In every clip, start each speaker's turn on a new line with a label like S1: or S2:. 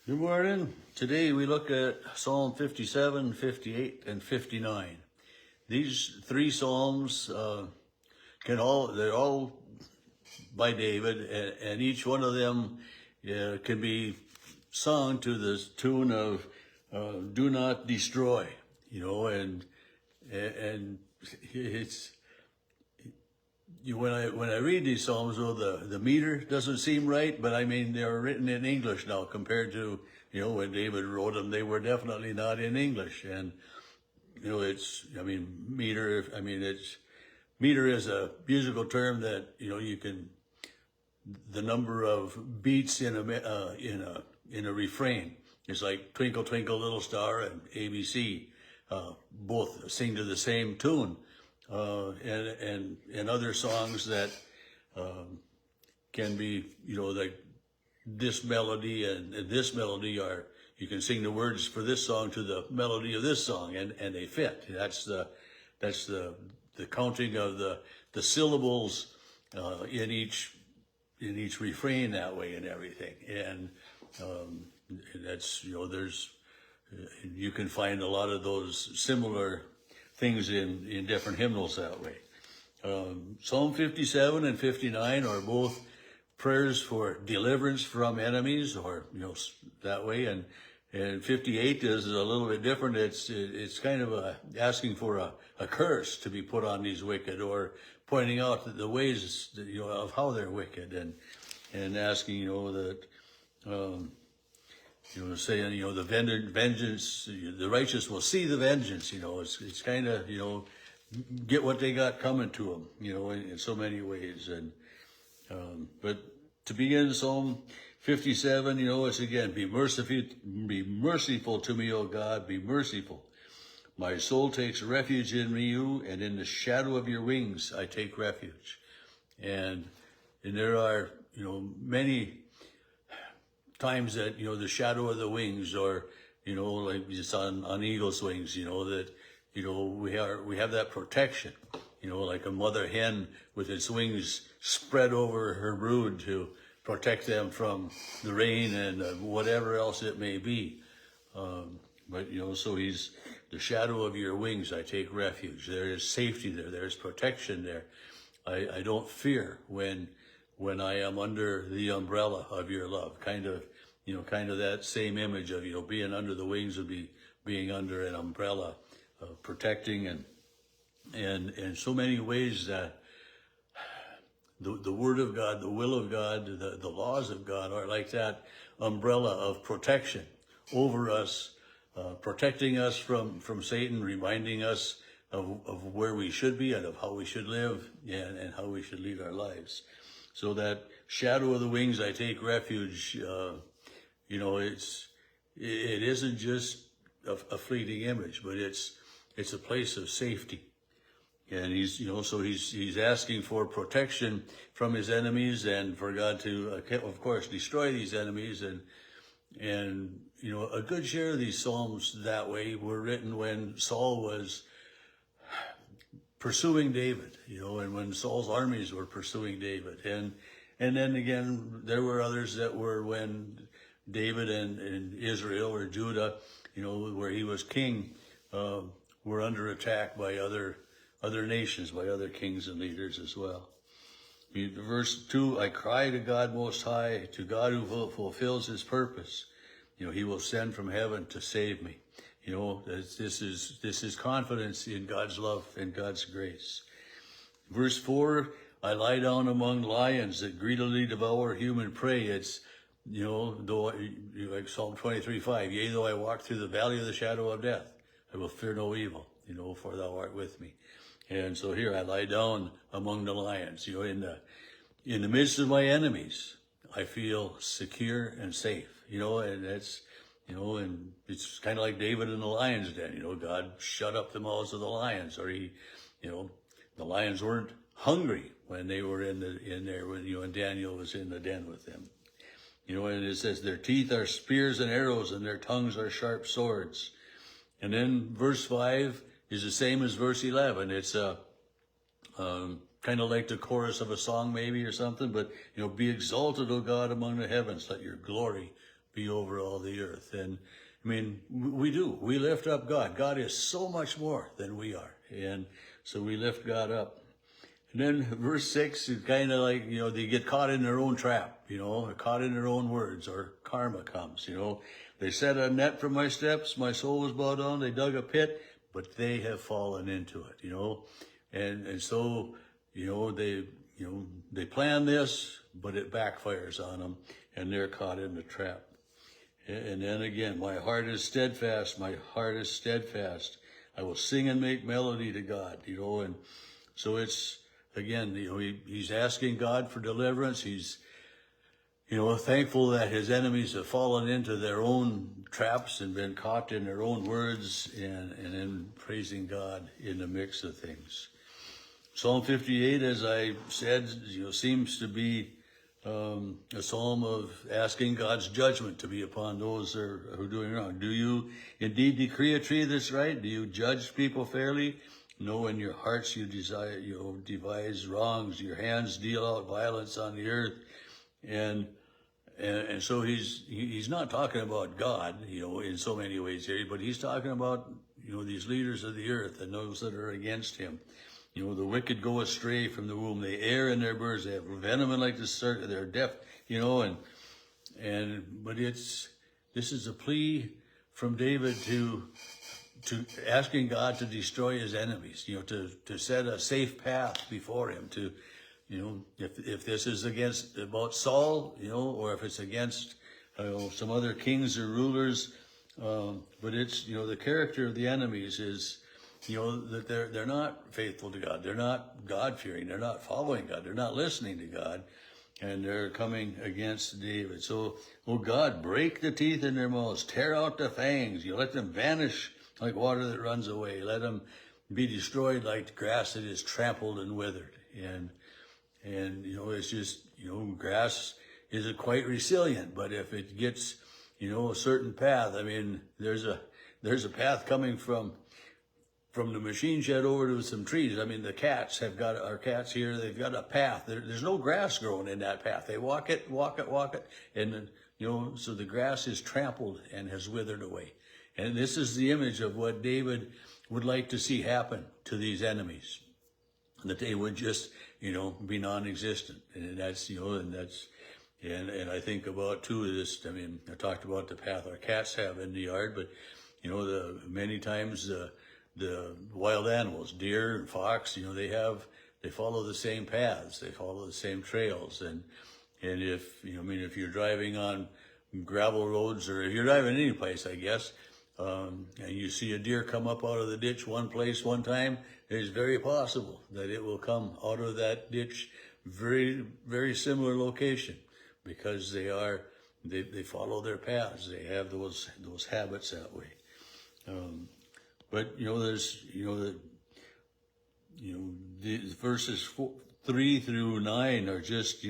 S1: Good morning. Today we look at Psalm 57, 58, and 59. These three Psalms they're all by David, and each one of them can be sung to the tune of "Do Not Destroy," and it's when I read these psalms, though, the meter doesn't seem right, but I mean they're written in English now compared to when David wrote them. They were definitely not in English, and meter is a musical term that you can the number of beats in a refrain. It's like Twinkle Twinkle Little Star and ABC, both sing to the same tune. And other songs that can be, like this melody and this melody you can sing the words for this song to the melody of this song, and they fit. That's the counting of the syllables in each refrain that way and everything. And that's, you can find a lot of those similar things in different hymnals that way. Psalm 57 and 59 are both prayers for deliverance from enemies, or that way, and 58 is a little bit different. It's kind of asking for a curse to be put on these wicked, or pointing out the ways of how they're wicked, and asking that. Saying, the vengeance, the righteous will see the vengeance, it's kind of, get what they got coming to them, in so many ways. And, but to begin Psalm 57, it's again, be merciful to me, O God, be merciful. My soul takes refuge in you, and in the shadow of your wings, I take refuge. And there are, many times that the shadow of the wings, or like it's on eagle's wings, that we have that protection, like a mother hen with its wings spread over her brood to protect them from the rain and whatever else it may be. But so he's the shadow of your wings, I take refuge. There is safety there. There's protection there. I don't fear when I am under the umbrella of your love. Kind of that same image of, being under the wings of being under an umbrella, protecting, and so many ways that the word of God, the will of God, the laws of God are like that umbrella of protection over us, protecting us from Satan, reminding us of where we should be and of how we should live, and how we should lead our lives. So that shadow of the wings, I take refuge. It isn't just a fleeting image, but it's a place of safety. And he's asking for protection from his enemies, and for God to, of course, destroy these enemies. And a good share of these Psalms that way were written when Saul was pursuing David, and when Saul's armies were pursuing David. And then again, there were others that were when David and Israel, or Judah, where he was king, were under attack by other nations, by other kings and leaders as well. Verse 2, I cry to God Most High, to God who fulfills his purpose. He will send from heaven to save me. This is confidence in God's love and God's grace. Verse 4, I lie down among lions that greedily devour human prey. It's, though, like Psalm 23:5, yea, though I walk through the valley of the shadow of death, I will fear no evil, for thou art with me. And so here I lie down among the lions, in the midst of my enemies, I feel secure and safe, and that's, and it's kind of like David in the lion's den, God shut up the mouths of the lions, or the lions weren't hungry when they were in there, when Daniel was in the den with them. And it says their teeth are spears and arrows, and their tongues are sharp swords. And then verse 5 is the same as verse 11. It's kind of like the chorus of a song maybe or something, but, be exalted, O God, among the heavens. Let your glory be over all the earth. And I mean, we do. We lift up God. God is so much more than we are. And so we lift God up. And then verse 6 is kind of like, they get caught in their own trap, or caught in their own words, or karma comes, They set a net for my steps, my soul was bowed down, they dug a pit, but they have fallen into it, And so, they plan this, but it backfires on them, and they're caught in the trap. And then again, my heart is steadfast, my heart is steadfast. I will sing and make melody to God, and so it's, again, he's asking God for deliverance. He's, thankful that his enemies have fallen into their own traps and been caught in their own words, and then praising God in the mix of things. Psalm 58, as I said, seems to be a psalm of asking God's judgment to be upon those who are doing wrong. Do you indeed decree a tree that's right? Do you judge people fairly? No, in your hearts you desire, devise wrongs. Your hands deal out violence on the earth, and so he's not talking about God, in so many ways here, but he's talking about these leaders of the earth and those that are against him. The wicked go astray from the womb. They err in their births. They have venom like the serpent. They're deaf, but this is a plea from David to asking God to destroy his enemies, to set a safe path before him, to, if this is about Saul, or if it's against, some other kings or rulers, but it's, the character of the enemies is, that they're not faithful to God. They're not God-fearing. They're not following God. They're not listening to God. And they're coming against David. So, oh God, break the teeth in their mouths. Tear out the fangs. Let them vanish like water that runs away. Let them be destroyed like grass that is trampled and withered. And it's just, grass isn't quite resilient. But if it gets, a certain path, I mean, there's a path coming from the machine shed over to some trees. I mean, our cats here, they've got a path. There's no grass growing in that path. They walk it, and then, so the grass is trampled and has withered away. And this is the image of what David would like to see happen to these enemies, that they would just, be non-existent. And that's, and I think about too this. I mean, I talked about the path our cats have in the yard, but many times the wild animals, deer and fox, they follow the same paths, they follow the same trails, and if if you're driving on gravel roads, or if you're driving any place, I guess, and you see a deer come up out of the ditch one place one time, it's very possible that it will come out of that ditch very, very similar location, because they follow their paths. They have those habits that way. But there's the verses 3 through 9 are just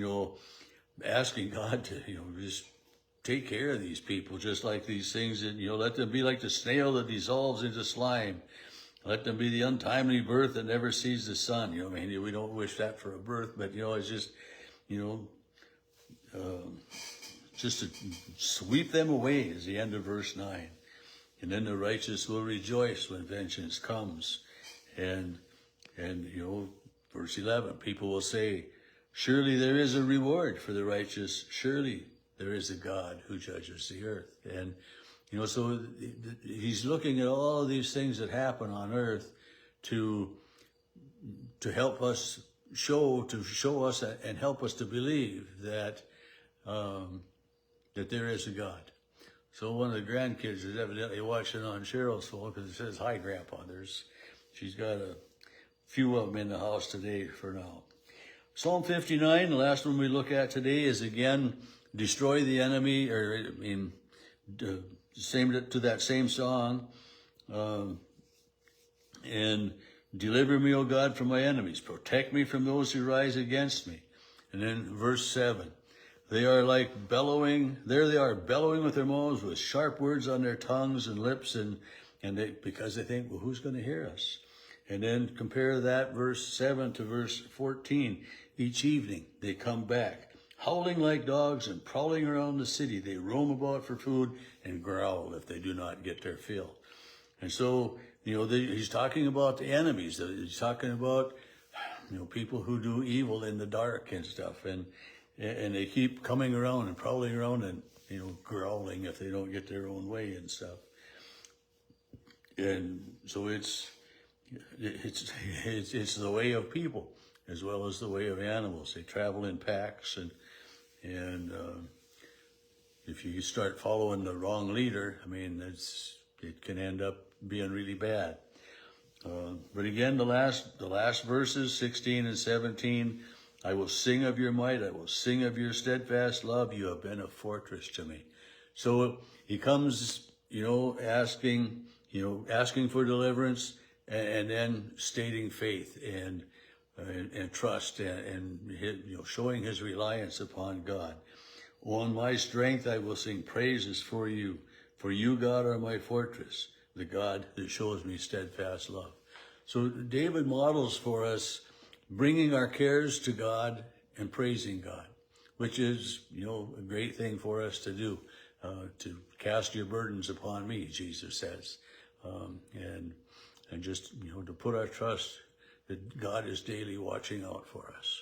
S1: asking God to just take care of these people, just like these things, and let them be like the snail that dissolves into slime. Let them be the untimely birth that never sees the sun. I mean, we don't wish that for a birth, but it's just just to sweep them away is the end of verse 9. And then the righteous will rejoice when vengeance comes. And verse 11, people will say, surely there is a reward for the righteous. Surely there is a God who judges the earth. And, so he's looking at all of these things that happen on earth to help us show us and help us to believe that there is a God. So one of the grandkids is evidently watching on Cheryl's phone, because it says, hi, Grandpa. She's got a few of them in the house today for now. Psalm 59, the last one we look at today, is again, destroy the enemy, or to that same song, and deliver me, O God, from my enemies. Protect me from those who rise against me. And then verse 7. They are like bellowing, there they are, bellowing with their mouths, with sharp words on their tongues and lips, because they think, well, who's going to hear us? And then compare that verse 7 to verse 14. Each evening they come back, howling like dogs and prowling around the city. They roam about for food and growl if they do not get their fill. And so, he's talking about the enemies. He's talking about, people who do evil in the dark and stuff. And they keep coming around and prowling around and, growling if they don't get their own way and stuff. And so it's the way of people as well as the way of animals. They travel in packs, and if you start following the wrong leader, it can end up being really bad. But again, the last verses, 16 and 17, I will sing of your might, I will sing of your steadfast love. You have been a fortress to me. So he comes, asking for deliverance, and then stating faith and trust and showing his reliance upon God. On my strength I will sing praises for you. For you, God, are my fortress, the God that shows me steadfast love. So David models for us bringing our cares to God and praising God, which is, a great thing for us to do, to cast your burdens upon me, Jesus says, and just, to put our trust that God is daily watching out for us.